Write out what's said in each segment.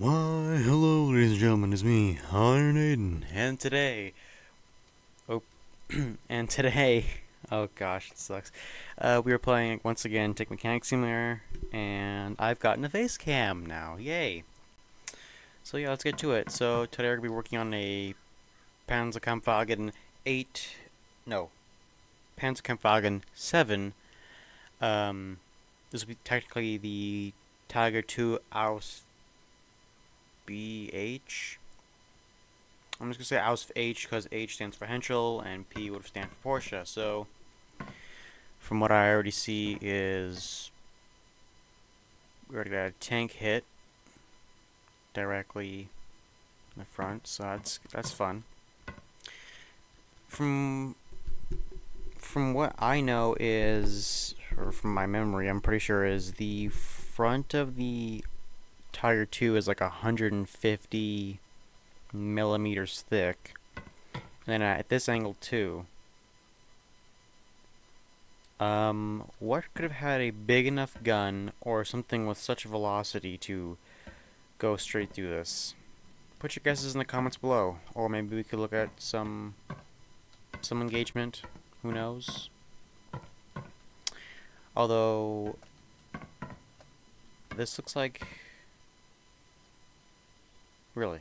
Why, hello, ladies and gentlemen, it's me, Iron-Aidan, oh, and today, oh gosh, it sucks. We are playing once again Take Mechanic Simulator, and I've gotten a face cam now, yay! So yeah, let's get to it. So today we're gonna be working on a Panzerkampfwagen 8, no, Panzerkampfwagen 7. This will be technically the Tiger 2 Aus BH. I'm just gonna say ausf H because H stands for Henschel and P would stand for Porsche. So, from what I already see is we already got a tank hit directly in the front, so that's fun. From from what I know is, or from my memory, I'm pretty sure is the front of the Tiger 2 is like 150 millimeters thick, and then at this angle too. What could have had a big enough gun or something with such velocity to go straight through this? Put your guesses in the comments below, or maybe we could look at some engagement. Who knows? Although this looks like really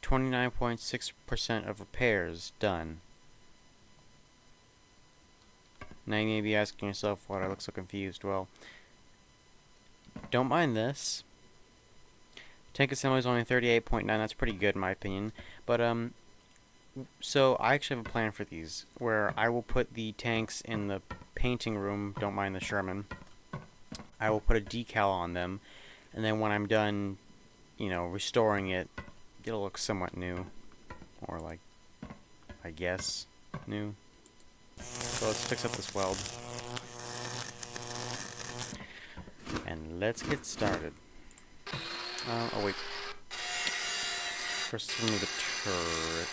29.6% of repairs done. Now you may be asking yourself why I look so confused. Well, don't mind this. Tank assembly is only 38.9. That's pretty good in my opinion. But so I actually have a plan for these, where I will put the tanks in the painting room. Don't mind the Sherman. I will put a decal on them, and then when I'm done, restoring it, it'll look somewhat new, or like, I guess, new. So let's fix up this weld, and let's get started. Oh wait. First, let's remove the turret.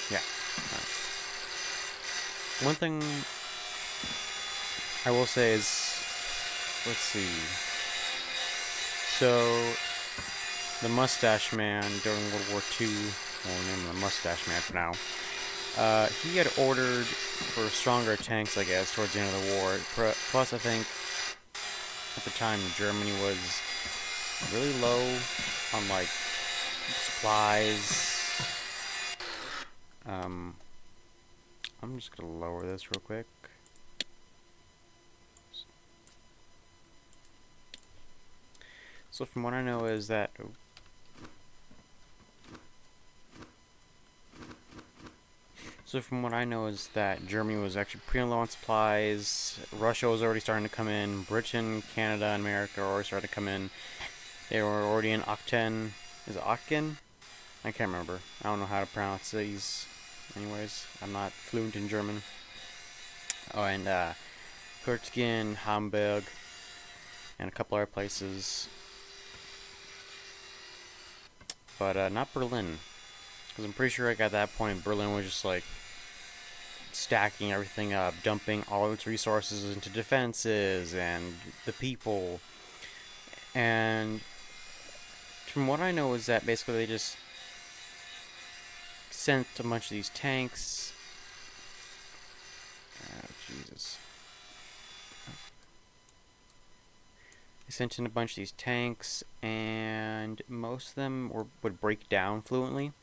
Yeah. Right. One thing I will say is, let's see. So, the Mustache Man during World War II, we'll name him the Mustache Man for now. He had ordered for stronger tanks, I guess, towards the end of the war. Plus, I think at the time Germany was really low on like supplies. I'm just gonna lower this real quick. So from what I know is that Germany was actually pretty low on supplies. Russia was already starting to come in. Britain, Canada, and America were already starting to come in. They were already in Octen. Is it Octen? I can't remember. I don't know how to pronounce these. Anyways, I'm not fluent in German. Oh, and Kurtzgen, Hamburg, and a couple other places. But not Berlin. Because I'm pretty sure at that point Berlin was just like stacking everything up, dumping all of its resources into defenses and the people. And from what I know is that basically they just sent a bunch of these tanks. Oh, Jesus. They sent in a bunch of these tanks, and most of them would break down frequently.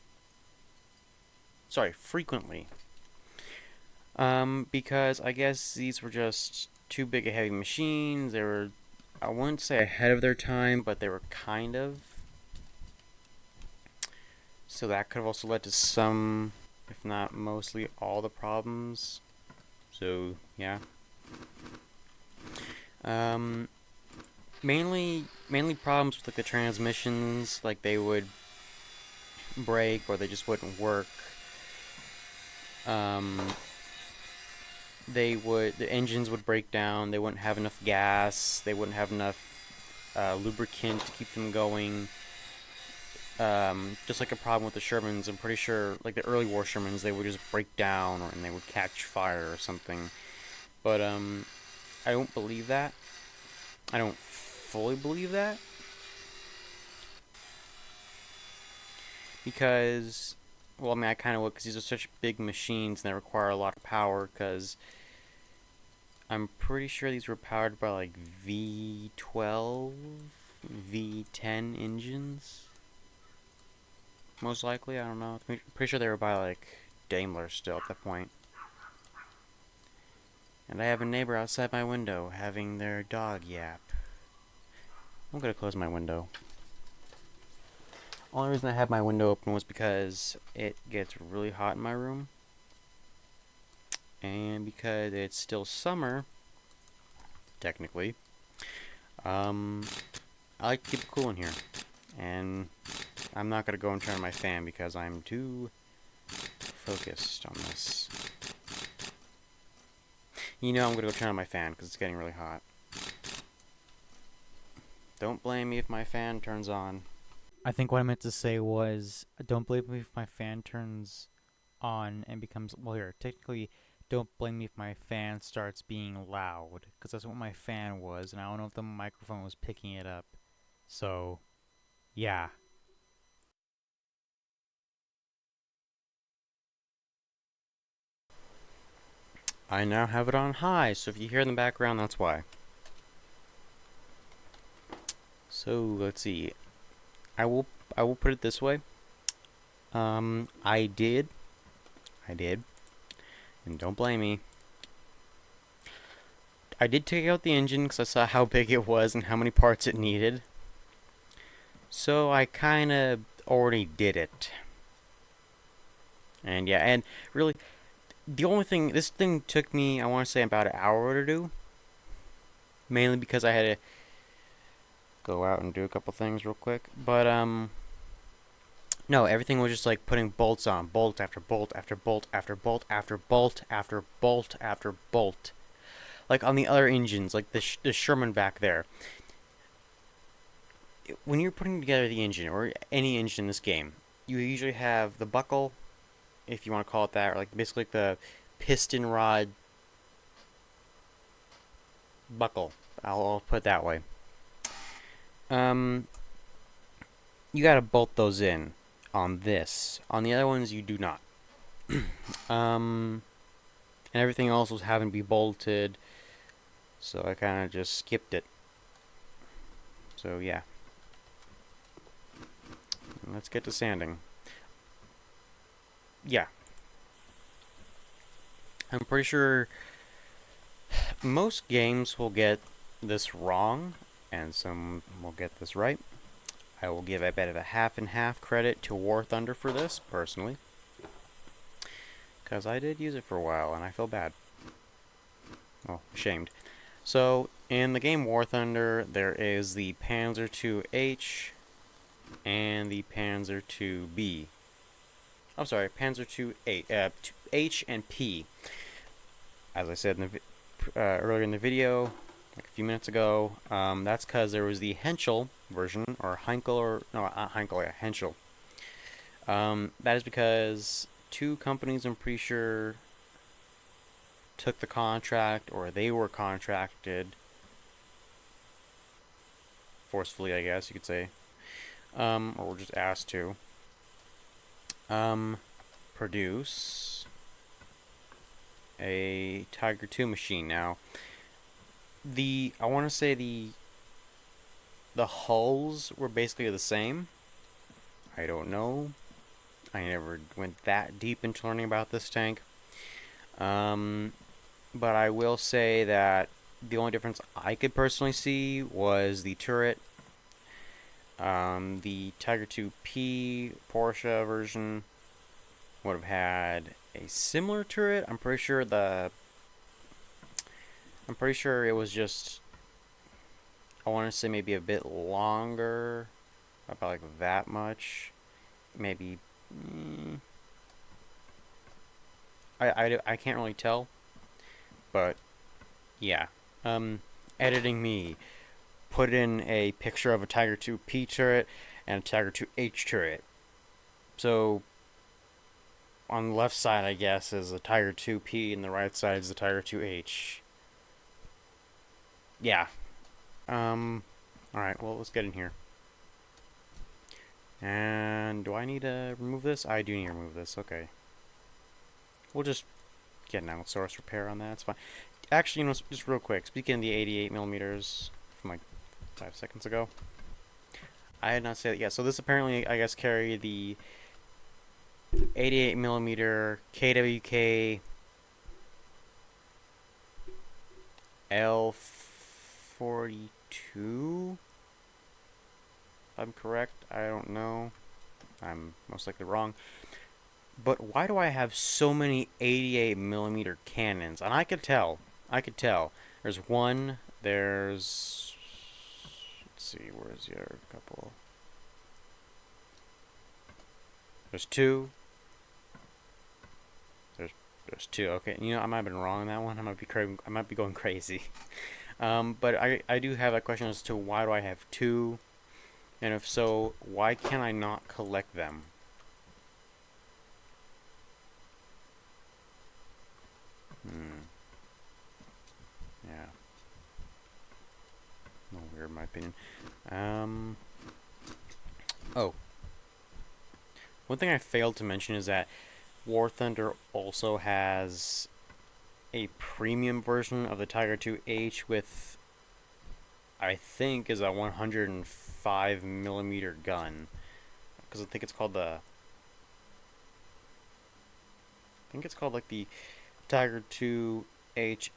Because I guess these were just too big a heavy machines. They were, I wouldn't say ahead of their time, but they were kind of. So that could have also led to some, if not mostly all the problems. So, yeah. Mainly problems with like the transmissions, like they would break or they just wouldn't work. The engines would break down. They wouldn't have enough gas. They wouldn't have enough lubricant to keep them going. Just like a problem with the Shermans, I'm pretty sure, like the early war Shermans, they would just break down and they would catch fire or something. But I don't believe that. I don't fully believe that, because, well, I mean, I kind of would, because these are such big machines and they require a lot of power, because I'm pretty sure these were powered by, like, V12, V10 engines, most likely. I don't know. I'm pretty sure they were by, like, Daimler still at that point. And I have a neighbor outside my window having their dog yap. I'm gonna close my window. Only reason I had my window open was because it gets really hot in my room, and because it's still summer, technically. Um, I like to keep it cool in here, and I'm not gonna go and turn on my fan because I'm too focused on this. You know I'm gonna go turn on my fan because it's getting really hot. Don't blame me if my fan turns on. I think what I meant to say was, don't blame me if my fan turns on and becomes, well, here, technically, don't blame me if my fan starts being loud, because that's what my fan was, and I don't know if the microphone was picking it up. So, yeah. I now have it on high, so if you hear in the background, that's why. So let's see. I will I will put it this way. I did, and don't blame me. I did take out the engine because I saw how big it was and how many parts it needed. So I kind of already did it. And yeah, and really, the only thing, this thing took me, I want to say about an hour to do. Mainly because I had to go out and do a couple things real quick. But, no, everything was just like putting bolts on, bolt after bolt after bolt after bolt after bolt after bolt after bolt. Like on the other engines, like the Sherman back there. When you're putting together the engine, or any engine in this game, you usually have the buckle, if you want to call it that, or like basically like the piston rod buckle. I'll put it that way. Um, you gotta bolt those in on this. On the other ones, you do not. And everything else was having to be bolted, so I kind of just skipped it. So yeah, let's get to sanding. Yeah, I'm pretty sure most games will get this wrong, and some will get this right. I will give a bit of a half and half credit to War Thunder for this, personally, because I did use it for a while, and I feel bad. Well, ashamed. So, in the game War Thunder, there is the Panzer II-H and the Panzer II-B. I'm sorry, Panzer II-H and P. As I said in the earlier in the video, like a few minutes ago, that's because there was the Henschel version, or Heinkel, or no, not Heinkel, yeah, Henschel. That is because two companies, I'm pretty sure, took the contract, or they were contracted forcefully, I guess you could say, or were just asked to um, produce a Tiger II machine. Now, I want to say the hulls were basically the same. I don't know. I never went that deep into learning about this tank. Um, but I will say that the only difference I could personally see was the turret. The Tiger II-P Porsche version would have had a similar turret. I'm pretty sure it was just, I want to say maybe a bit longer, about like that much. Maybe, mm, I can't really tell, but yeah. Um, Editing me put in a picture of a Tiger II-P turret and a Tiger II-H turret. So on the left side, I guess, is the Tiger II-P, and the right side is the Tiger II-H. Yeah, Alright, well, let's get in here. And do I need to remove this? I do need to remove this, okay. We'll just get an outsource repair on that, it's fine. Actually, you know, just real quick, speaking of the 88 millimeters from like 5 seconds ago, I had not said it yet. So this apparently, I guess, carried the 88 millimeter KWK L42. If I'm correct, I don't know. I'm most likely wrong. But why do I have so many 88 millimeter cannons? And I could tell. I could tell. There's one. There's. Let's see. Where's the other couple? There's two. There's two. Okay. You know, I might have been wrong on that one. I might be going crazy. But I do have a question as to why do I have two, and if so, why can I not collect them? Hmm. Yeah. A little weird, in my opinion. Um. Oh, one thing I failed to mention is that War Thunder also has a premium version of the Tiger 2H with, I think, is a 105 millimeter gun. Because I think it's called the. I think it's called like the Tiger 2H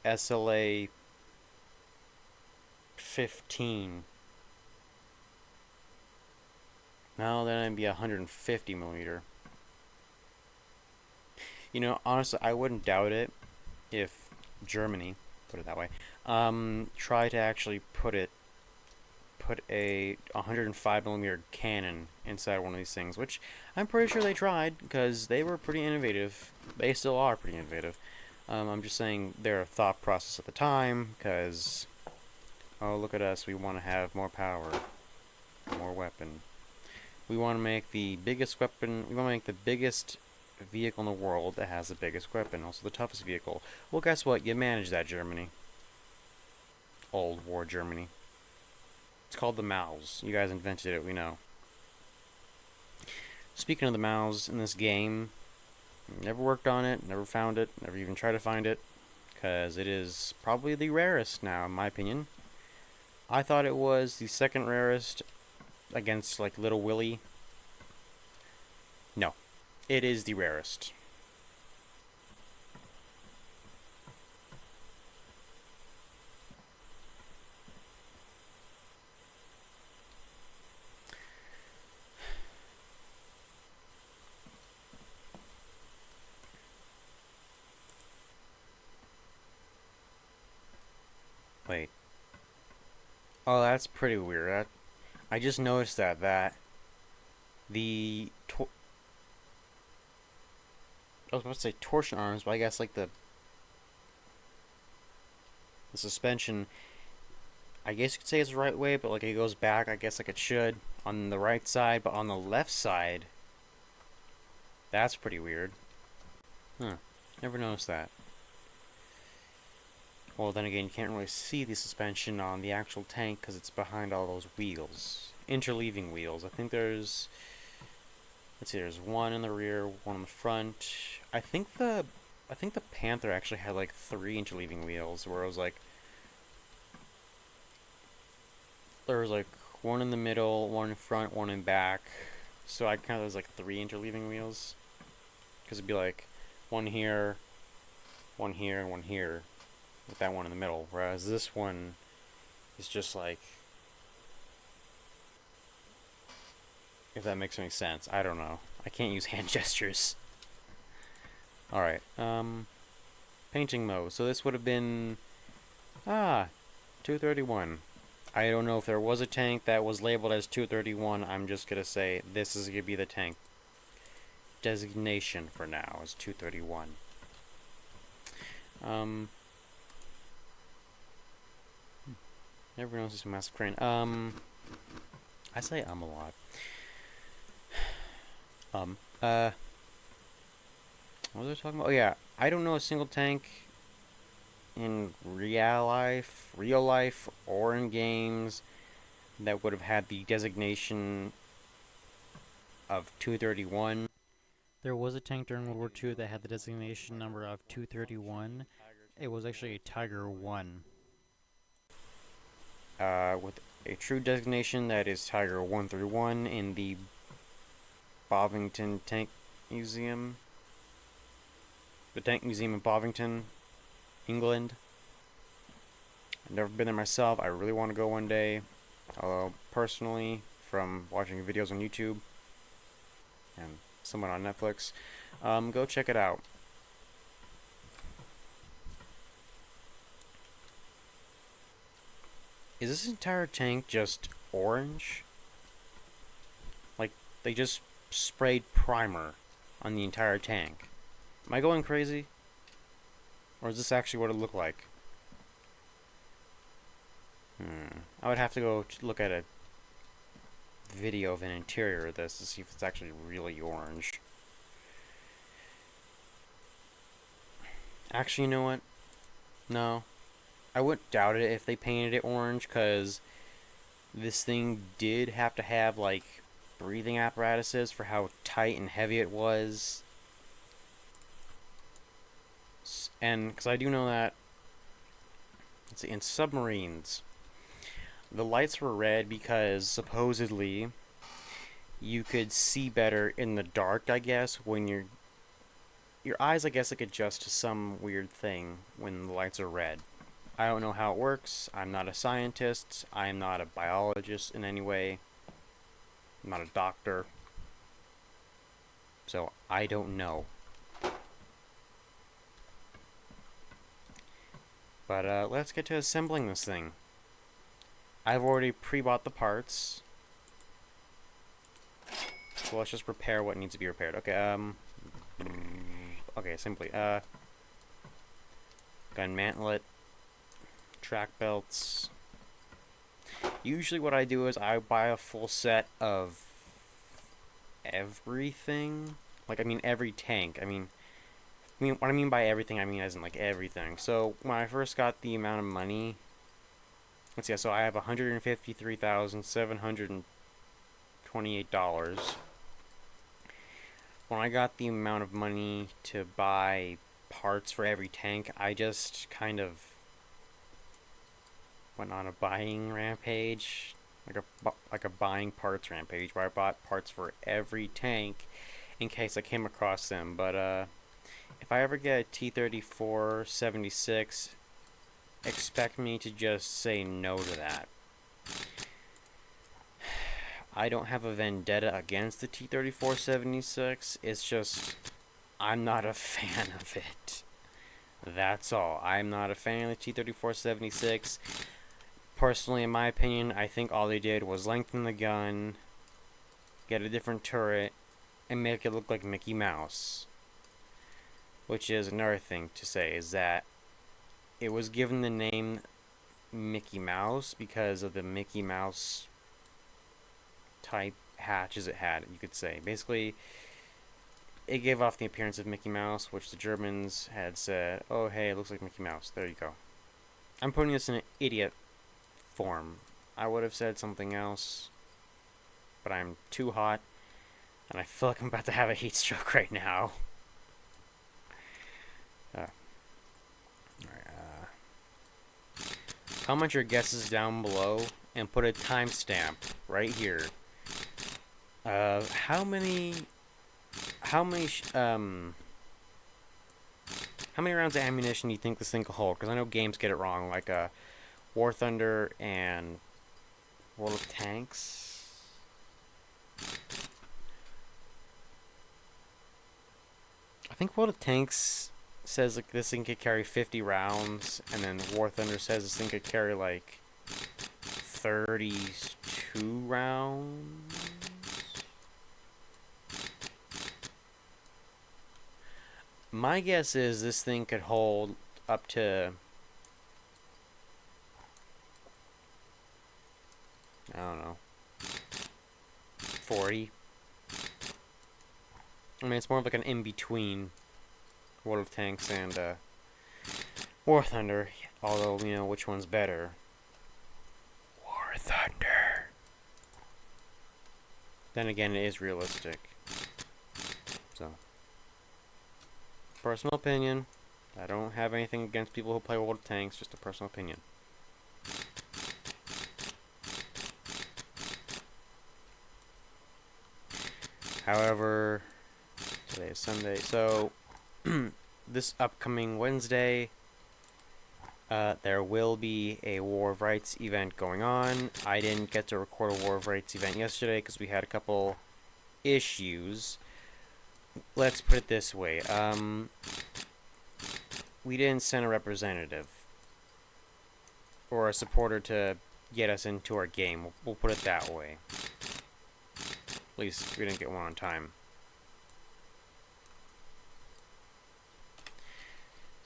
SLA 15. No, then it'd be 150 millimeter. You know, honestly, I wouldn't doubt it if Germany, put it that way, try to actually put a 105 millimeter cannon inside one of these things, which I'm pretty sure they tried because they were pretty innovative. They still are pretty innovative. I'm just saying their thought process at the time, because oh, look at us, we want to have more power, more weapon. We want to make the biggest weapon. We want to make the biggest vehicle in the world that has the biggest weapon, also the toughest vehicle. Well, guess what? You managed that, Germany. Old war Germany. It's called the Mouse. You guys invented it, we know. Speaking of the Mouse in this game, never worked on it, never found it, never even tried to find it, because it is probably the rarest now, in my opinion. I thought it was the second rarest against, like, Little Willie. No, it is the rarest. Wait. Oh, that's pretty weird. I just noticed that the I was about to say torsion arms, but I guess like the suspension. I guess you could say it's the right way, but like it goes back. I guess like it should on the right side, but on the left side, that's pretty weird. Huh? Never noticed that. Well, then again, you can't really see the suspension on the actual tank because it's behind all those wheels, interleaving wheels. I think there's, let's see, there's one in the rear, one in the front. I think the Panther actually had like 3 interleaving wheels, where it was like there was like one in the middle, one in front, one in back. So I kind of was like 3 interleaving wheels, because it'd be like one here, and one here, with that one in the middle. Whereas this one is just like, if that makes any sense, I don't know. I can't use hand gestures. All right. Painting mode. So this would have been 231. I don't know if there was a tank that was labeled as 231. I'm just gonna say this is gonna be the tank designation for now, is 231. Everyone else is massive crane. I say a lot. What was I talking about? Oh yeah, I don't know a single tank in real life, or in games that would have had the designation of 231. There was a tank during World War II that had the designation number of 231. It was actually a Tiger 1. With a true designation that is Tiger 131 in the Bovington Tank Museum. The Tank Museum in Bovington, England. I've never been there myself. I really want to go one day. Although, personally, from watching videos on YouTube and someone on Netflix, go check it out. Is this entire tank just orange? Like, they just sprayed primer on the entire tank. Am I going crazy? Or is this actually what it looked like? I would have to go look at a video of an interior of this to see if it's actually really orange. Actually, you know what? No. I wouldn't doubt it if they painted it orange, because this thing did have to have, like, breathing apparatuses for how tight and heavy it was. And, because I do know that, let's see, in submarines, the lights were red because supposedly you could see better in the dark, I guess, when your eyes, I guess, like, adjust to some weird thing when the lights are red. I don't know how it works. I'm not a scientist. I'm not a biologist in any way. I'm not a doctor. So I don't know. But let's get to assembling this thing. I've already pre-bought the parts. So let's just repair what needs to be repaired. Okay, okay, simply, gun mantlet, track belts. Usually what I do is I buy a full set of everything. Like, I mean, every tank. What I mean by everything, I mean as in, like, everything. So, when I first got the amount of money, let's see, so I have $153,728. When I got the amount of money to buy parts for every tank, I just kind of went on a buying rampage, like a buying parts rampage, where I bought parts for every tank in case I came across them. But if I ever get a T-34-76, expect me to just say no to that. I don't have a vendetta against the T-34-76. It's just I'm not a fan of it. That's all. I'm not a fan of the T-34-76. Personally, in my opinion, I think all they did was lengthen the gun, get a different turret, and make it look like Mickey Mouse. Which is another thing to say, is that it was given the name Mickey Mouse because of the Mickey Mouse type hatches it had, you could say. Basically, it gave off the appearance of Mickey Mouse, which the Germans had said, oh, hey, it looks like Mickey Mouse. There you go. I'm putting this in an idiot form. I would have said something else, but I'm too hot, and I feel like I'm about to have a heat stroke right now. Comment your guesses down below and put a timestamp right here. How many rounds of ammunition do you think this thing could hold? Because I know games get it wrong, like War Thunder and World of Tanks. I think World of Tanks says like this thing could carry 50 rounds, and then War Thunder says this thing could carry like 32 rounds. My guess is this thing could hold up to, I don't know, 40. I mean, it's more of like an in-between World of Tanks and War Thunder. Although, you know, which one's better? War Thunder. Then again, it is realistic. So, personal opinion. I don't have anything against people who play World of Tanks, just a personal opinion. However, today is Sunday, so this upcoming Wednesday, there will be a War of Rights event going on. I didn't get to record a War of Rights event yesterday because we had a couple issues. Let's put it this way. We didn't send a representative or a supporter to get us into our game. We'll put it that way. At least we didn't get one on time.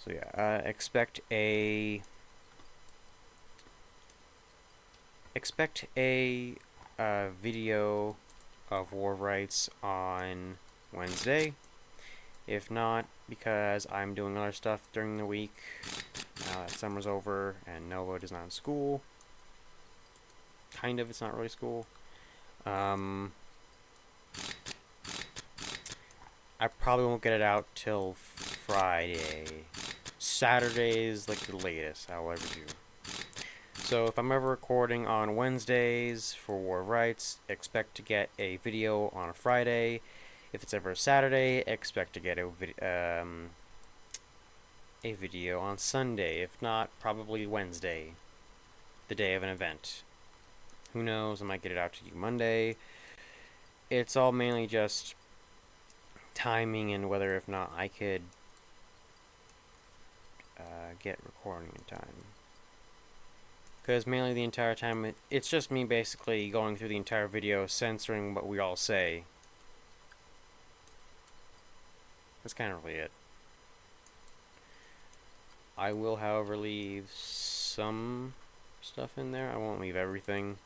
So yeah, expect a video of War of Rights on Wednesday. If not, because I'm doing other stuff during the week, now that summer's over and Nova is not in school. Kind of, it's not really school. I probably won't get it out till Friday. Saturday's like the latest I'll ever do. So if I'm ever recording on Wednesdays for War of Rights, expect to get a video on a Friday. If it's ever a Saturday, expect to get a video on Sunday. If not, probably Wednesday, the day of an event. Who knows? I might get it out to you Monday. It's all mainly just timing and whether if not I could get recording in time. Because mainly the entire time, it's just me basically going through the entire video, censoring what we all say. That's kind of really it. I will, however, leave some stuff in there. I won't leave everything.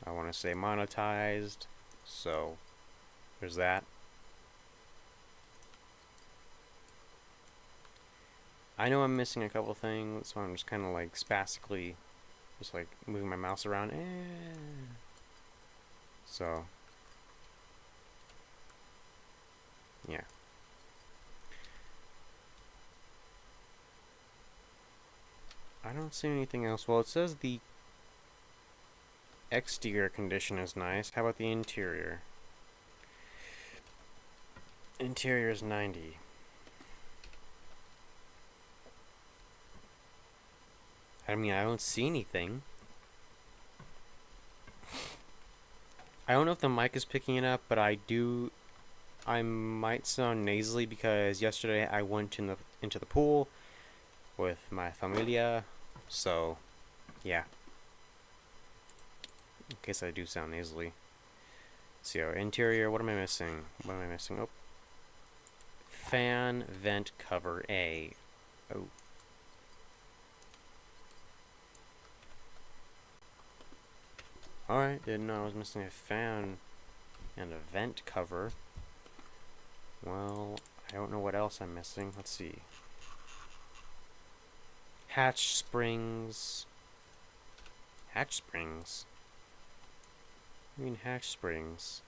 I want to stay monetized, so there's that. I know I'm missing a couple things, so I'm just kind of like spastically just like moving my mouse around. So, yeah. I don't see anything else. Well, it says the exterior condition is nice. How about the interior? Interior is 90. I mean, I don't see anything. I don't know if the mic is picking it up, but I might sound nasally because yesterday I went into the pool with my familia, so yeah. In case I do sound nasally. Let's see, our interior, what am I missing? What am I missing? Oh. Fan vent cover A. Oh. Alright, didn't know I was missing a fan and a vent cover. Well, I don't know what else I'm missing. Let's see. Hatch springs. Hatch springs? I mean hatch springs.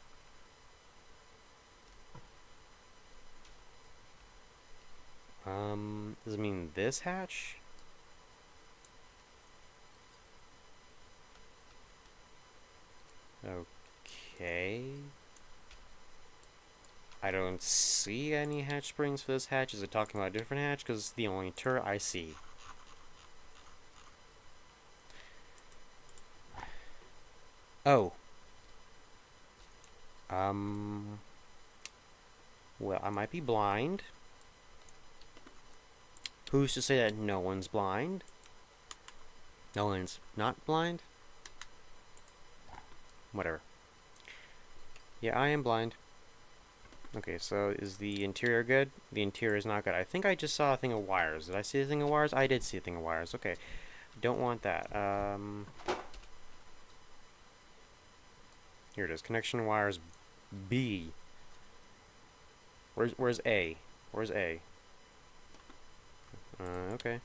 Does it mean this hatch? Okay. I don't see any hatch springs for this hatch. Is it talking about a different hatch? Because it's the only turret I see. Oh. Well, I might be blind. Who's to say that no one's blind? No one's not blind? Whatever. Yeah, I am blind. Okay, so is the interior good? The interior is not good. I think I just saw a thing of wires. Did I see a thing of wires? I did see a thing of wires. Okay. Don't want that. Here it is. Connection wires B. Where's A? Where's A? Okay.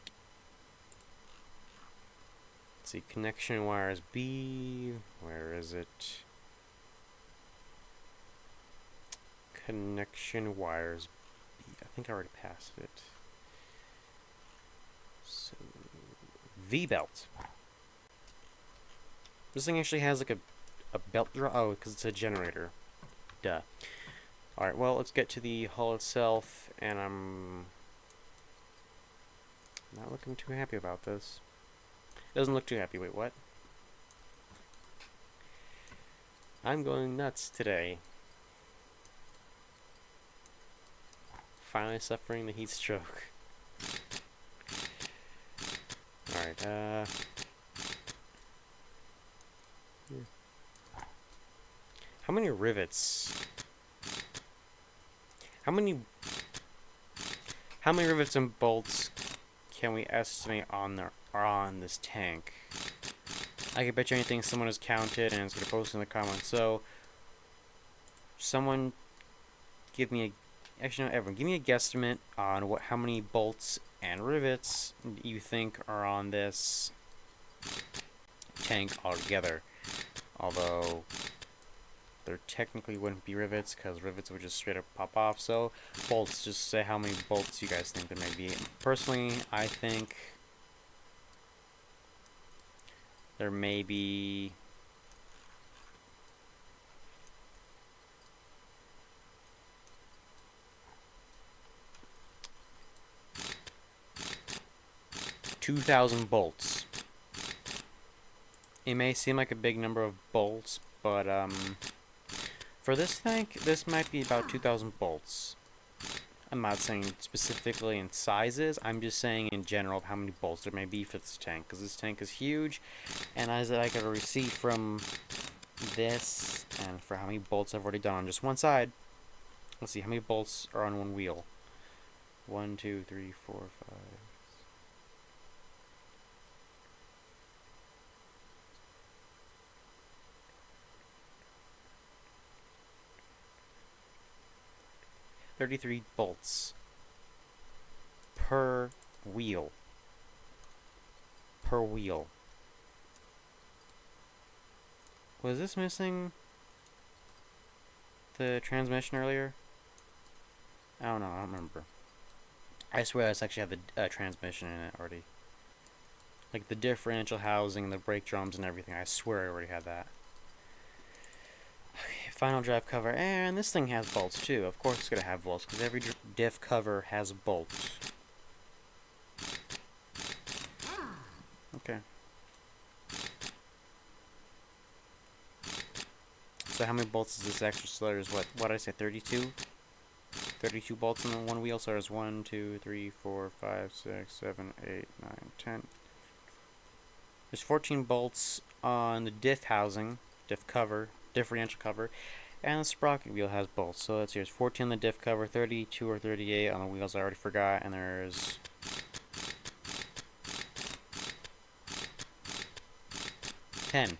Let's see, connection wires B. Where is it? Connection wires B. I think I already passed it. So, V belt. This thing actually has like a belt draw. Oh, because it's a generator. Duh. Alright, well, let's get to the hull itself, and I'm not looking too happy about this. It doesn't look too happy. Wait, what? I'm going nuts today. Finally suffering the heat stroke. Alright, how many rivets? How many rivets and bolts can we estimate on this tank? I can bet you anything someone has counted and is gonna post in the comments. So someone give me actually no, everyone give me a guesstimate on how many bolts and rivets you think are on this tank altogether. Although there technically wouldn't be rivets, because rivets would just straight up pop off. So bolts, just say how many bolts you guys think there may be. Personally, I think there may be 2,000 bolts. It may seem like a big number of bolts, but for this tank, this might be about 2,000 bolts. I'm not saying specifically in sizes, I'm just saying in general how many bolts there may be for this tank, because this tank is huge, and as I got a receipt from this, and for how many bolts I've already done on just one side. Let's see, how many bolts are on one wheel? 1, 2, 3, 4, 5... 33 bolts per wheel. Per wheel. Was this missing the transmission earlier? I don't know, I don't remember. I swear this actually had the transmission in it already. Like the differential housing, the brake drums and everything. I swear I already had that. Okay, final drive cover. And this thing has bolts too. Of course it's going to have bolts, because every diff cover has bolts. Okay. So how many bolts is this extra? So there's what did I say, 32? 32 bolts on the one wheel, so there's 1, 2, 3, 4, 5, 6, 7, 8, 9, 10. There's 14 bolts on the diff housing, differential cover, and the sprocket wheel has bolts. So let's see, there's 14 on the diff cover, 32 or 38 on the wheels, I already forgot, and there's 10.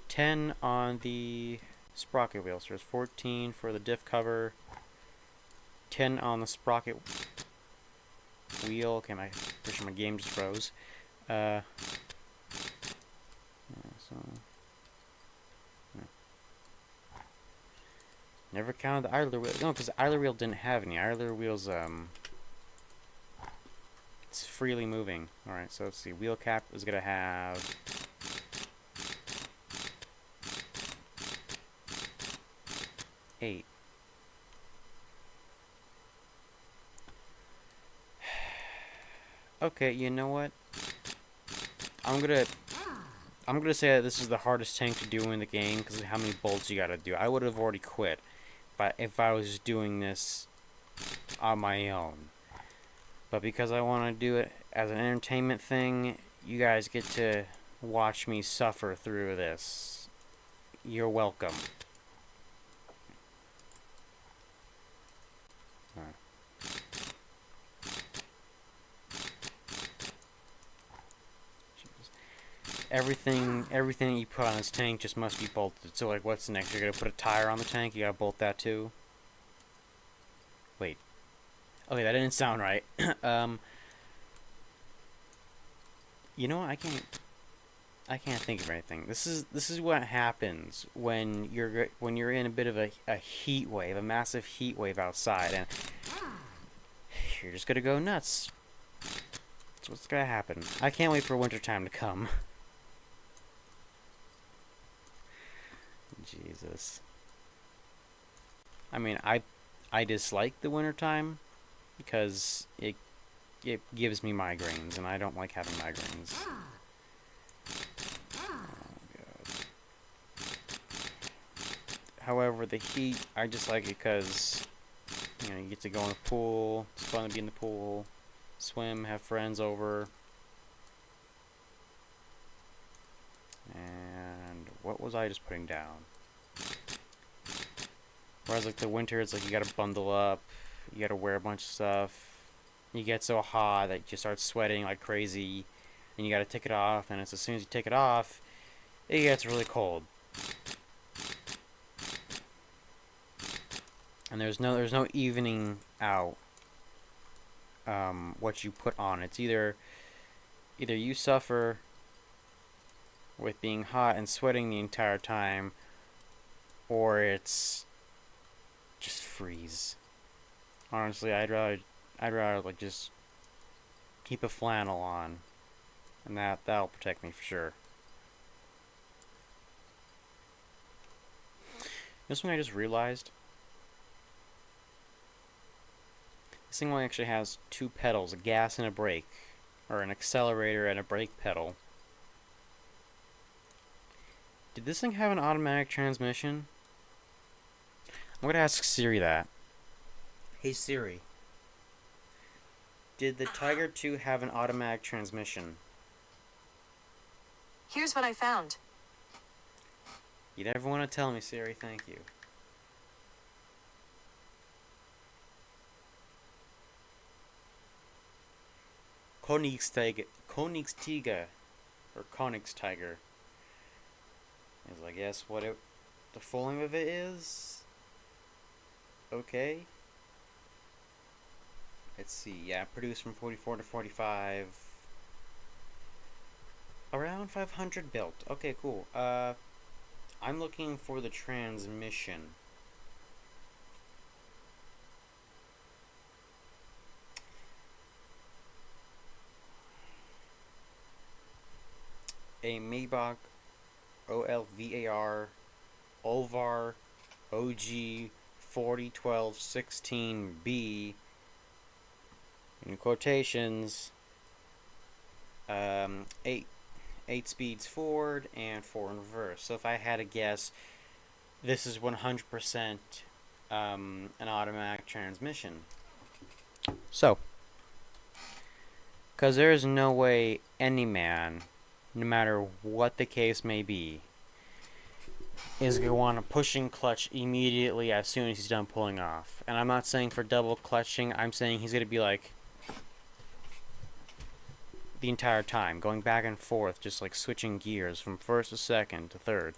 10 on the sprocket wheel, so there's 14 for the diff cover, 10 on the sprocket wheel. Okay, pretty sure my game just froze. Yeah, so yeah. Never counted the idler wheel. No, because the idler wheel didn't have any. Idler wheels, it's freely moving. Alright, so let's see. Wheel cap is gonna have 8. Okay, you know what? I'm gonna say that this is the hardest tank to do in the game because of how many bolts you gotta do. I would have already quit, but if I was doing this on my own. But because I want to do it as an entertainment thing, you guys get to watch me suffer through this. You're welcome. Alright. Everything you put on this tank just must be bolted. So like, what's next? You're gonna put a tire on the tank? You gotta bolt that too? Wait. Okay, that didn't sound right. You know, I can't think of anything. This is what happens when you're in a bit of a heat wave, a massive heat wave outside, and you're just gonna go nuts. That's what's gonna happen. I can't wait for winter time to come. Jesus. I mean, I dislike the winter time because it gives me migraines, and I don't like having migraines. However, the heat, I just like it because you get to go in the pool. It's fun to be in the pool, swim, have friends over. And what was I just putting down? Whereas like the winter, it's like you gotta bundle up, you gotta wear a bunch of stuff. You get so hot that you start sweating like crazy, and you gotta take it off. And it's as soon as you take it off, it gets really cold. And there's no evening out what you put on. It's either you suffer with being hot and sweating the entire time, or it's just freeze. Honestly, I'd rather like just keep a flannel on, and that'll protect me for sure. This one I just realized. This thing one actually has two pedals, a gas and a brake, or an accelerator and a brake pedal. Did this thing have an automatic transmission? I'm gonna ask Siri that. Hey Siri, did the Tiger 2 have an automatic transmission? Here's what I found. You never want to tell me, Siri. Thank you. Königstiger, or Königstiger, is I guess what the full name of it is. Okay. Let's see. Yeah, produced from 44 to 45. Around 500 built. Okay, cool. I'm looking for the transmission. A Maybach OLVAR Olvar OG 4012 16B in quotations, 8 speeds forward and 4 in reverse. So if I had to guess, this is 100% an automatic transmission. So, because there is no way any man, no matter what the case may be, is going to want a pushing clutch immediately as soon as he's done pulling off. And I'm not saying for double clutching, I'm saying he's going to be like the entire time, going back and forth, just like switching gears from first to second to third.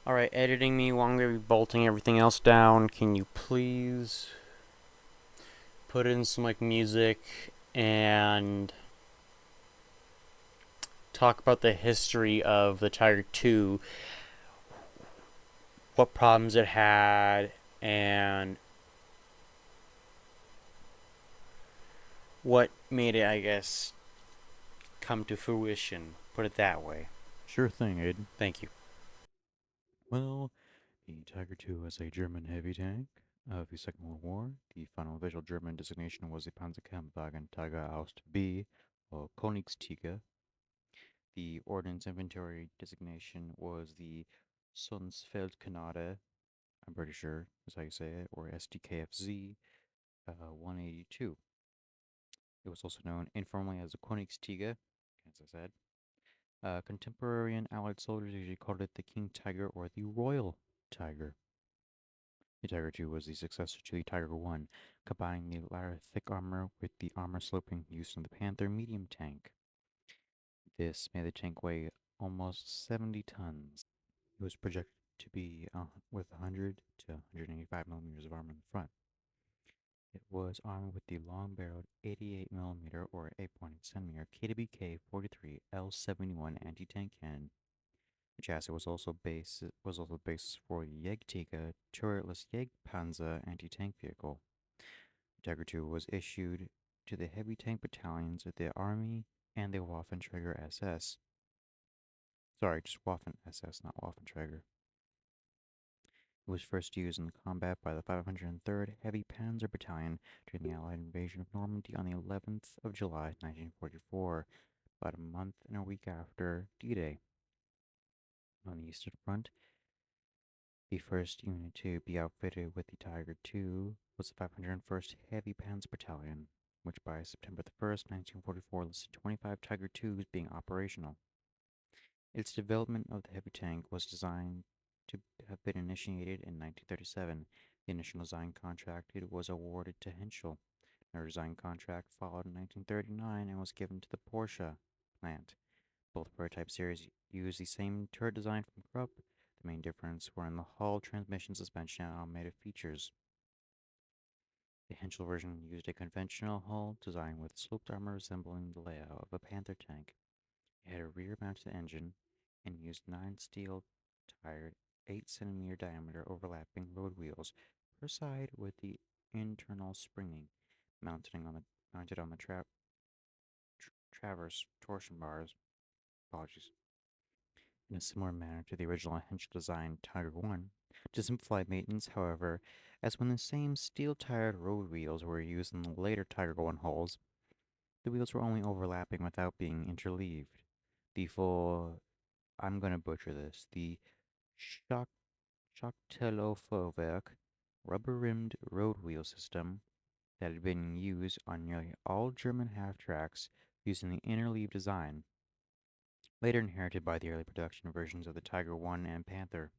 Alright, editing me while I'm going to be bolting everything else down. Can you please put in some like music and talk about the history of the Tiger 2, what problems it had, and what made it, I guess, come to fruition. Put it that way. Sure thing, Aiden. Thank you. Well, the Tiger II was a German heavy tank of the Second World War. The final official German designation was the Panzerkampfwagen Tiger Aust B, or Königstiger. The Ordnance Inventory designation was the Sonsfeldkanade, I'm pretty sure is how you say it, or SDKFZ 182. It was also known informally as the Königstiger, as I said. Contemporary and Allied soldiers usually called it the King Tiger or the Royal Tiger. The Tiger II was the successor to the Tiger I, combining the latter thick armor with the armor sloping used in the Panther medium tank. This made the tank weigh almost 70 tons. It was projected to be with 100 to 185 millimeters of armor in the front. It was armed with the long-barreled 88 mm or 8.8 cm KWK 43 L71 anti-tank cannon. The chassis was also the basis for the Jagdtiger turretless Jagdpanzer anti-tank vehicle. The Tiger II was issued to the heavy tank battalions of the Army and the Waffenträger SS. Sorry, just Waffen SS, not Waffenträger. It was first used in combat by the 503rd Heavy Panzer Battalion during the Allied invasion of Normandy on the 11th of July, 1944, about a month and a week after D-Day. On the Eastern Front, the first unit to be outfitted with the Tiger II was the 501st Heavy Panzer Battalion, which by September the 1st, 1944 listed 25 Tiger IIs being operational. Its development of the heavy tank was designed to have been initiated in 1937. The initial design contract was awarded to Henschel. Another design contract followed in 1939 and was given to the Porsche plant. Both prototype series used the same turret design from Krupp. The main difference were in the hull, transmission, suspension, and automated features. The Henschel version used a conventional hull design with sloped armor resembling the layout of a Panther tank. It had a rear-mounted engine and used 9 steel-tired 8 cm diameter overlapping road wheels per side with the internal springing mounted on the traverse torsion bars. Apologies. In a similar manner to the original Henschel design Tiger 1. To simplify maintenance, however, as when the same steel-tired road wheels were used in the later Tiger 1 hulls, the wheels were only overlapping without being interleaved. The full, I'm going to butcher this, the Schachtellofahrwerk rubber-rimmed road wheel system that had been used on nearly all German half-tracks using the interleaved design, later inherited by the early production versions of the Tiger 1 and Panther.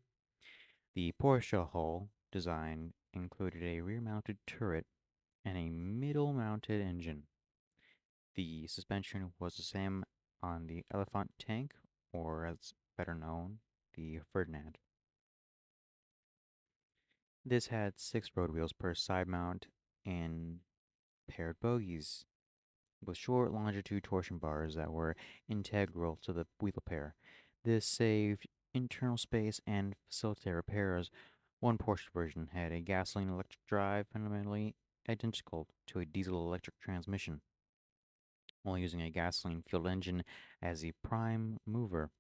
The Porsche hull design included a rear-mounted turret and a middle-mounted engine. The suspension was the same on the Elephant tank, or as better known, the Ferdinand. This had 6 road wheels per side mount and paired bogies, with short longitude torsion bars that were integral to the wheel pair. This saved internal space and facilitated repairs. One Porsche version had a gasoline electric drive fundamentally identical to a diesel electric transmission, while using a gasoline fueled engine as the prime mover,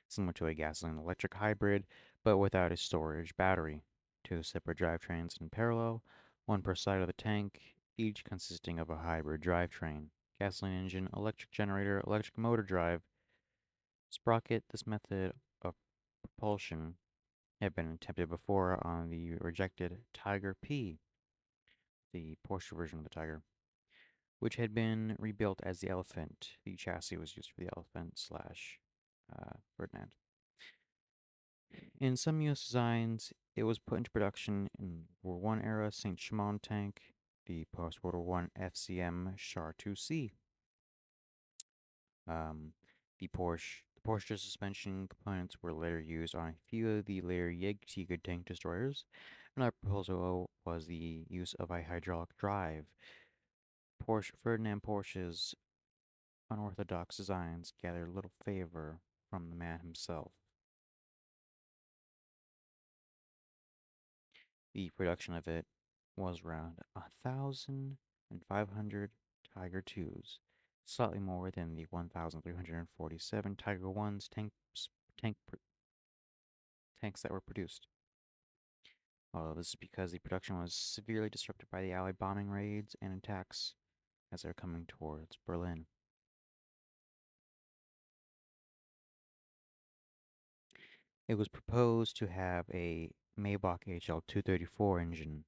similar to a gasoline electric hybrid, but without a storage battery. 2 separate drivetrains in parallel, one per side of the tank, each consisting of a hybrid drivetrain, gasoline engine, electric generator, electric motor drive, sprocket. This method of propulsion had been attempted before on the rejected Tiger P, the Porsche version of the Tiger, which had been rebuilt as the Elephant. The chassis was used for the Elephant slash Ferdinand. In some US designs, it was put into production in World War I era Saint Chamond tank, the post-World War I FCM Char 2C. The Porsche suspension components were later used on a few of the later Jagdtiger tank destroyers. Another proposal was the use of a hydraulic drive. Ferdinand Porsche's unorthodox designs gathered little favor from the man himself. The production of it was around 1,500 Tiger IIs, slightly more than the 1,347 Tiger I's tank tanks that were produced. Although this is because the production was severely disrupted by the Allied bombing raids and attacks as they're coming towards Berlin. It was proposed to have a Maybach HL234 engine,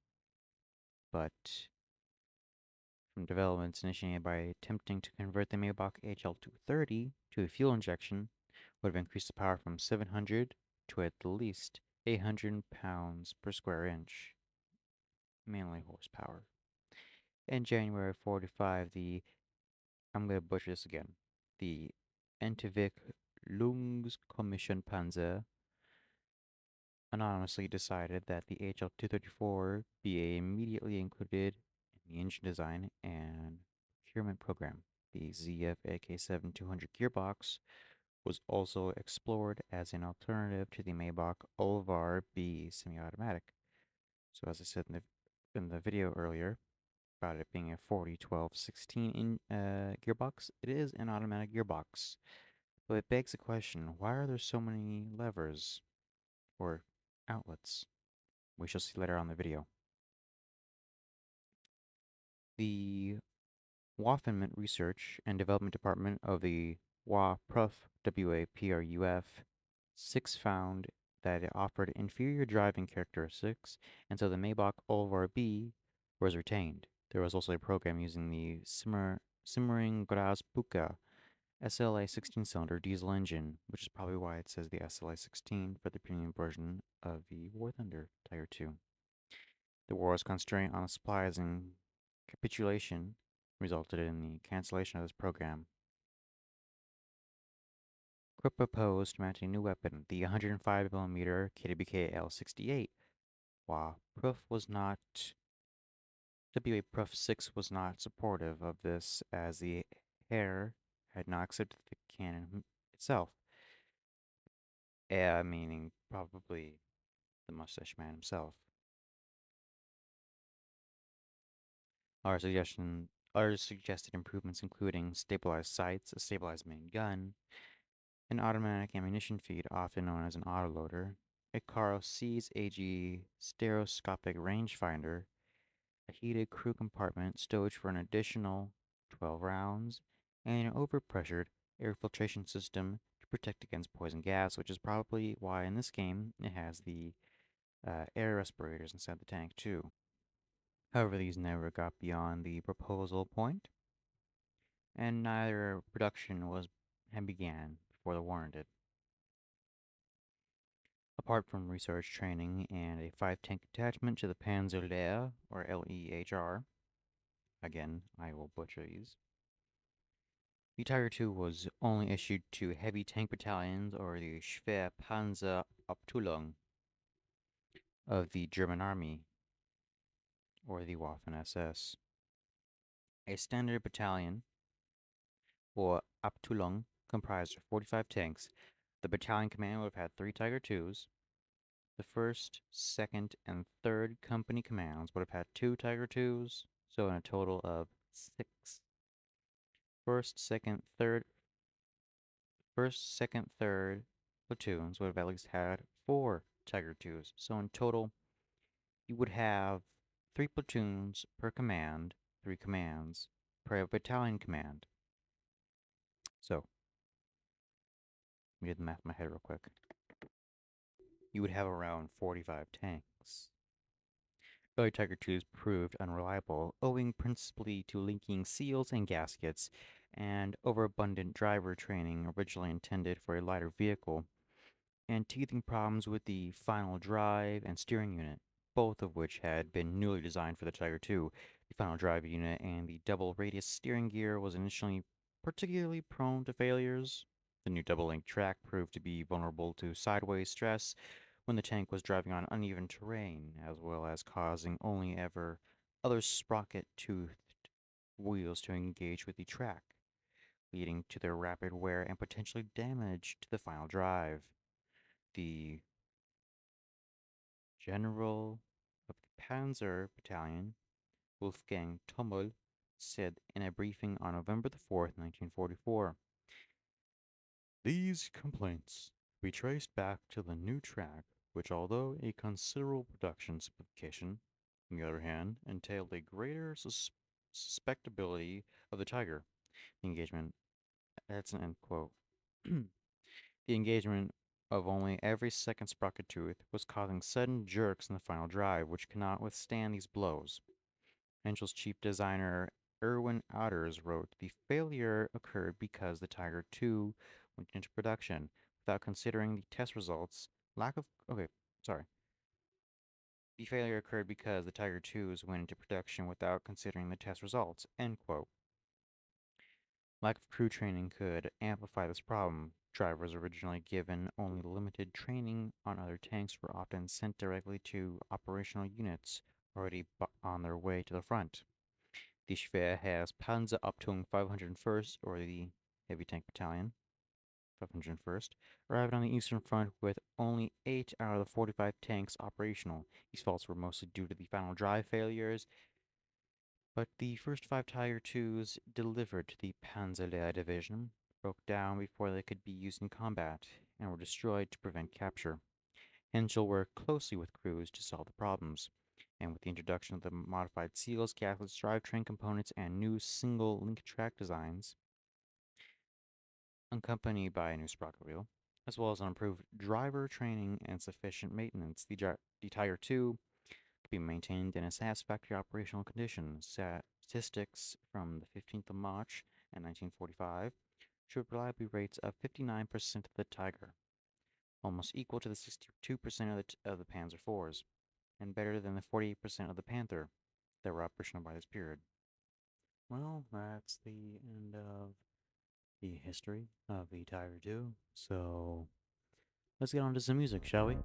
but from developments initiated by attempting to convert the Maybach HL230 to a fuel injection would have increased the power from 700 to at least 800 pounds per square inch, mainly horsepower. In January of 45, I'm going to butcher this again, the Entwicklungskommission Panzer anonymously decided that the HL234 be immediately included in the engine design and procurement program. The ZF AK-7 200 gearbox was also explored as an alternative to the Maybach Ulvar B semi-automatic. So as I said in the video earlier about it being a 40, 12, 16 gearbox, it is an automatic gearbox. But it begs the question, why are there so many levers or outlets? We shall see later on in the video. The Waffenment Research and Development Department of the WAPRUF, WAPRUF 6 found that it offered inferior driving characteristics, and so the Maybach Ulvar B was retained. There was also a program using the Simmering Grasbuka SLA 16-cylinder diesel engine, which is probably why it says the SLA 16 for the premium version of the War Thunder Tiger II. The war's constraint on supplies and capitulation resulted in the cancellation of this program. Krupp proposed mounting a new weapon, the 105mm KWK L68, while Proof was not WA Proof 6 was not supportive of this as the Heer had not accepted the cannon itself, meaning probably the mustache man himself. Other suggested improvements including stabilized sights, a stabilized main gun, an automatic ammunition feed, often known as an autoloader, a Carl C's AG stereoscopic rangefinder, a heated crew compartment stowage for an additional 12 rounds, and an overpressured air filtration system to protect against poison gas, which is probably why in this game it has the air respirators inside the tank too. However, these never got beyond the proposal point, and neither production had began before the war ended. Apart from research training and a 5-tank attachment to the Panzer or LEHR, again, I will butcher these, the Tiger II was only issued to heavy tank battalions or the Schwerpanzerabteilung of the German Army or the Waffen-SS. A standard battalion or Abteilung comprised of 45 tanks. The battalion commander would have had 3 Tiger IIs. The 1st, 2nd, and 3rd company commands would have had 2 Tiger IIs, so in a total of 6. 1st, 2nd, 3rd, 1st, 2nd, 3rd platoons would have at least had 4 Tiger IIs, so in total you would have 3 platoons per command, 3 commands per battalion command. So, let me do the math in my head real quick. You would have around 45 tanks. Early Tiger IIs proved unreliable, owing principally to leaking seals and gaskets, and overabundant driver training originally intended for a lighter vehicle, and teething problems with the final drive and steering unit, both of which had been newly designed for the Tiger II. The final drive unit and the double radius steering gear was initially particularly prone to failures. The new double-link track proved to be vulnerable to sideways stress when the tank was driving on uneven terrain, as well as causing only ever other sprocket-toothed wheels to engage with the track, leading to their rapid wear and potentially damage to the final drive. The general of the Panzer Battalion, Wolfgang Tummel, said in a briefing on November the 4th, 1944, "These complaints we traced back to the new track, which, although a considerable production simplification, on the other hand, entailed a greater suspectability of the Tiger. The engagement," that's an end quote. The engagement of only every second sprocket tooth was causing sudden jerks in the final drive, which cannot withstand these blows. Henschel's chief designer Erwin Otters wrote, "The failure occurred because the Tiger II went into production without considering the test results. The failure occurred because the Tiger IIs went into production without considering the test results." End quote. Lack of crew training could amplify this problem. Drivers originally given only limited training on other tanks were often sent directly to operational units already on their way to the front. The Schwer has Panzerabteilung 501st, or the Heavy Tank Battalion, 501st, arrived on the Eastern Front with only 8 out of the 45 tanks operational. These faults were mostly due to the final drive failures, but the first 5 Tiger IIs delivered to the Panzerlehr Division broke down before they could be used in combat and were destroyed to prevent capture. Henschel worked closely with crews to solve the problems, and with the introduction of the modified seals, gaskets, drivetrain components, and new single-link track designs, accompanied by a new sprocket wheel, as well as an improved driver training and sufficient maintenance, the Tiger II could be maintained in a satisfactory operational condition. Statistics from the 15th of March in 1945 showed reliability rates of 59% of the Tiger, almost equal to the 62% of the Panzer IVs, and better than the 48% of the Panther that were operational by this period. Well, that's the end of the history of the Tiger II. So let's get on to some music, shall we?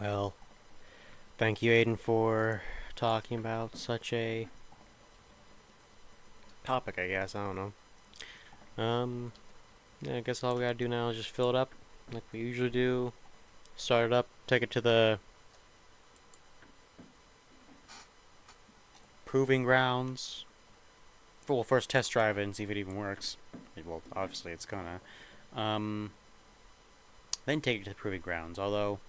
Well, thank you, Aiden, for talking about such a topic, I guess. I don't know. Yeah, I guess all we gotta do now is just fill it up like we usually do. Start it up, take it to the proving grounds. Well, first test drive it and see if it even works. Well, obviously it's gonna. Um, then take it to the proving grounds, although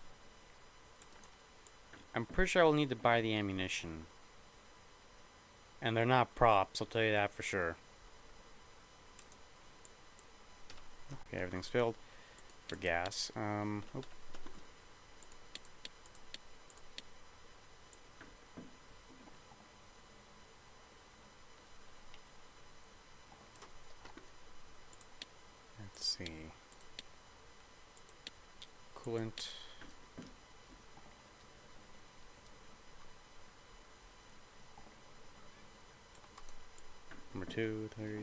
I'm pretty sure I will need to buy the ammunition. And they're not props, I'll tell you that for sure. Okay, everything's filled for gas. Let's see. Coolant. Number 2, 30.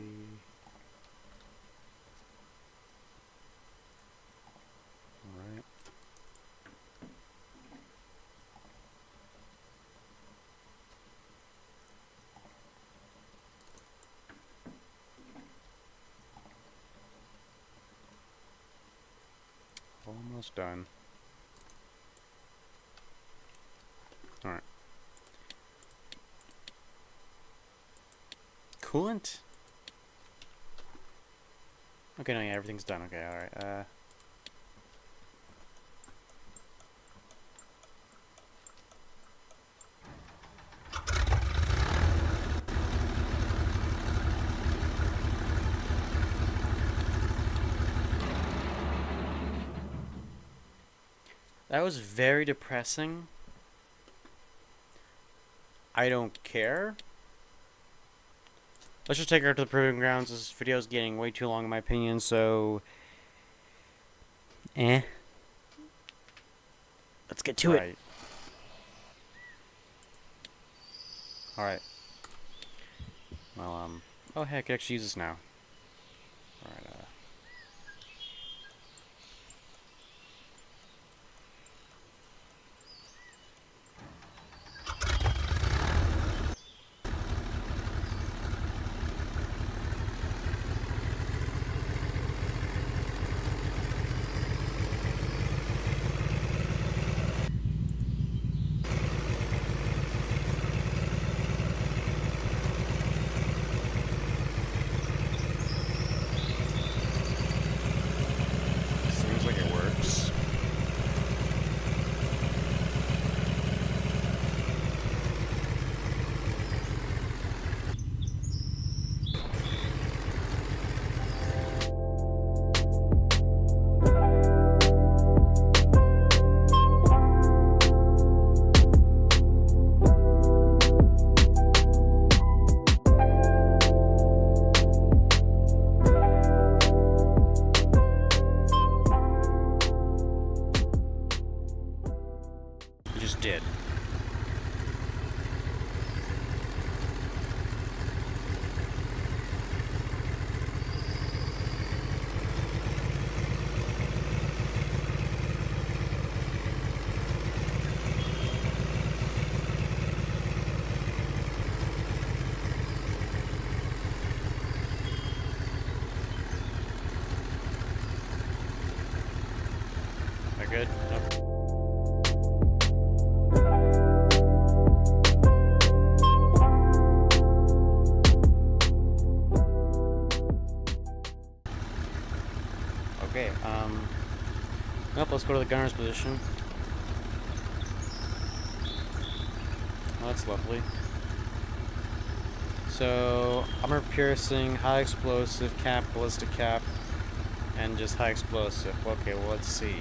Alright. Almost done. coolant? Okay, no, yeah, everything's done. Okay, alright. That was very depressing. I don't care. Let's just take her to the proving grounds. This video is getting way too long in my opinion, so... Let's get to it. Alright. Well, oh heck, I can actually use this now. Alright, seems like it works. It just did. That good? Nope. Okay, nope, let's go to the gunner's position. Oh, that's lovely. So, armor piercing, high explosive, cap, ballistic cap, and just high explosive. Okay, well, let's see.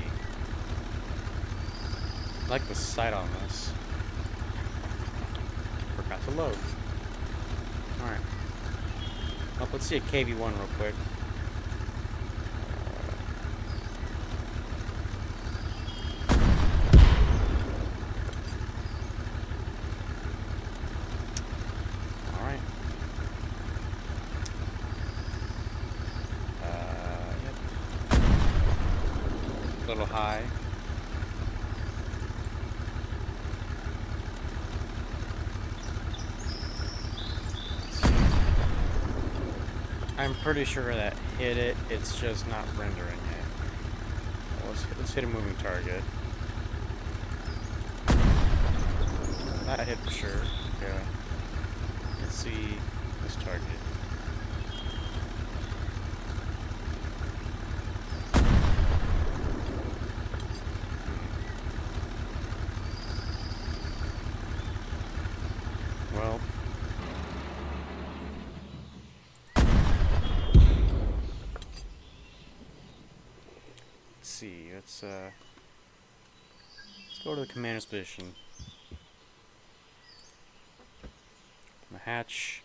I like the sight on this. Forgot to load. Alright. Well, let's see a KV-1 real quick. Alright. Yep. A little high. I'm pretty sure that hit it, it's just not rendering it. Well, let's hit a moving target. That hit for sure. Okay. Let's see this target. Well, let's see. Let's go to the commander's position. The hatch.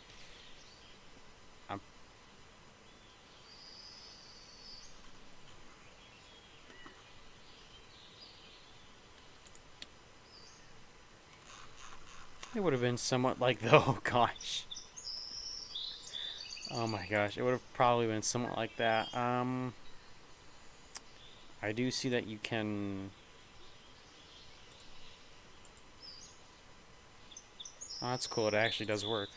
It would have been somewhat like the oh gosh. Oh my gosh, it would have probably been somewhat like that. I do see that you can. Oh, that's cool. It actually does work.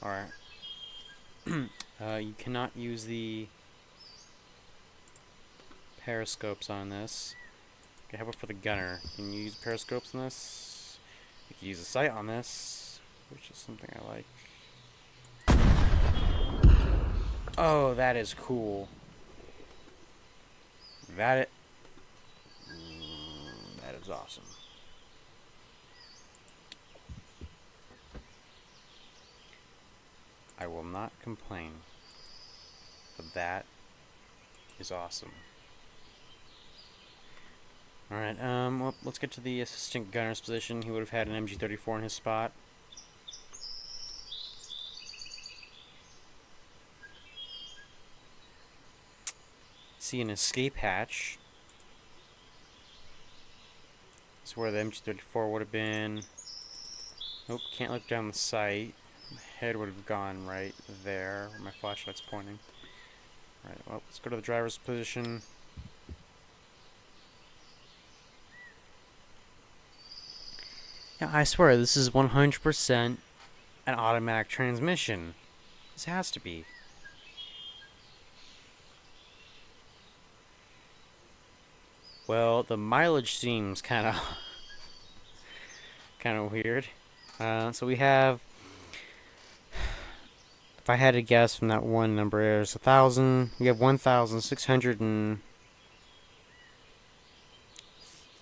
Alright. You cannot use the periscopes on this. Okay, how about for the gunner? Can you use periscopes on this? You can use the sight on this. which is something I like. Oh, that is cool. That that is awesome. I will not complain, but that is awesome. Alright, well, let's get to the assistant gunner's position. He would have had an MG34 in his spot. See an escape hatch. That's where the MG34 would have been. Nope, can't look down the sight. My head would have gone right there where my flashlight's pointing. Alright, well, let's go to the driver's position. Yeah, I swear, this is 100% an automatic transmission. This has to be. Well, the mileage seems kind of weird. So we have, if I had to guess from that one number, there's 1,000. We have 1,600 and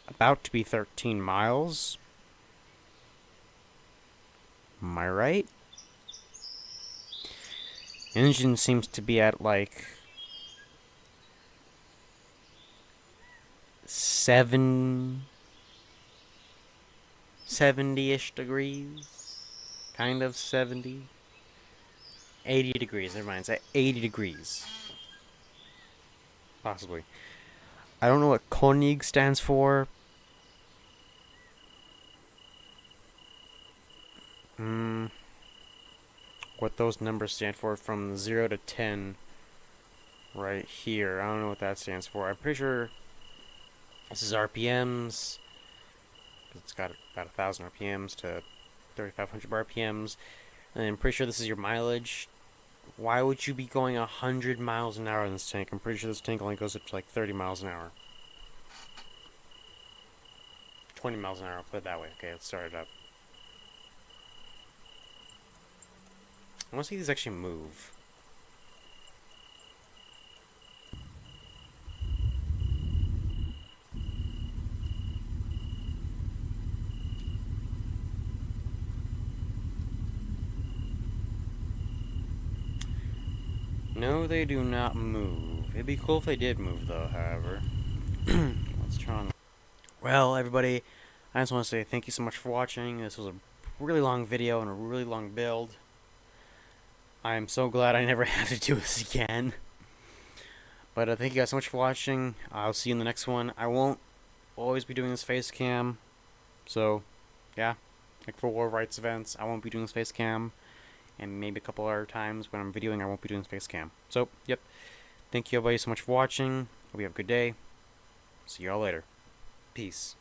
about to be 13 miles. Am I right? Engine seems to be at like 70-ish degrees. Kind of 70. 80 degrees, never mind, it's at 80 degrees. Possibly. I don't know what Koenig stands for. What those numbers stand for from 0 to 10 right here. I don't know what that stands for. I'm pretty sure this is RPMs. It's got about 1,000 RPMs to 3,500 RPMs. And I'm pretty sure this is your mileage. Why would you be going 100 miles an hour in this tank? I'm pretty sure this tank only goes up to like 30 miles an hour. 20 miles an hour, I'll put it that way. Okay, let's start it up. I want to see these actually move. No, they do not move. It'd be cool if they did move, though, however. Let's try on. Well, everybody, I just want to say thank you so much for watching. This was a really long video and a really long build. I'm so glad I never have to do this again. But thank you guys so much for watching. I'll see you in the next one. I won't always be doing this face cam. So, yeah. Like for War Rights events, I won't be doing this face cam. And maybe a couple other times when I'm videoing, I won't be doing this face cam. So, yep. Thank you everybody so much for watching. Hope you have a good day. See you all later. Peace.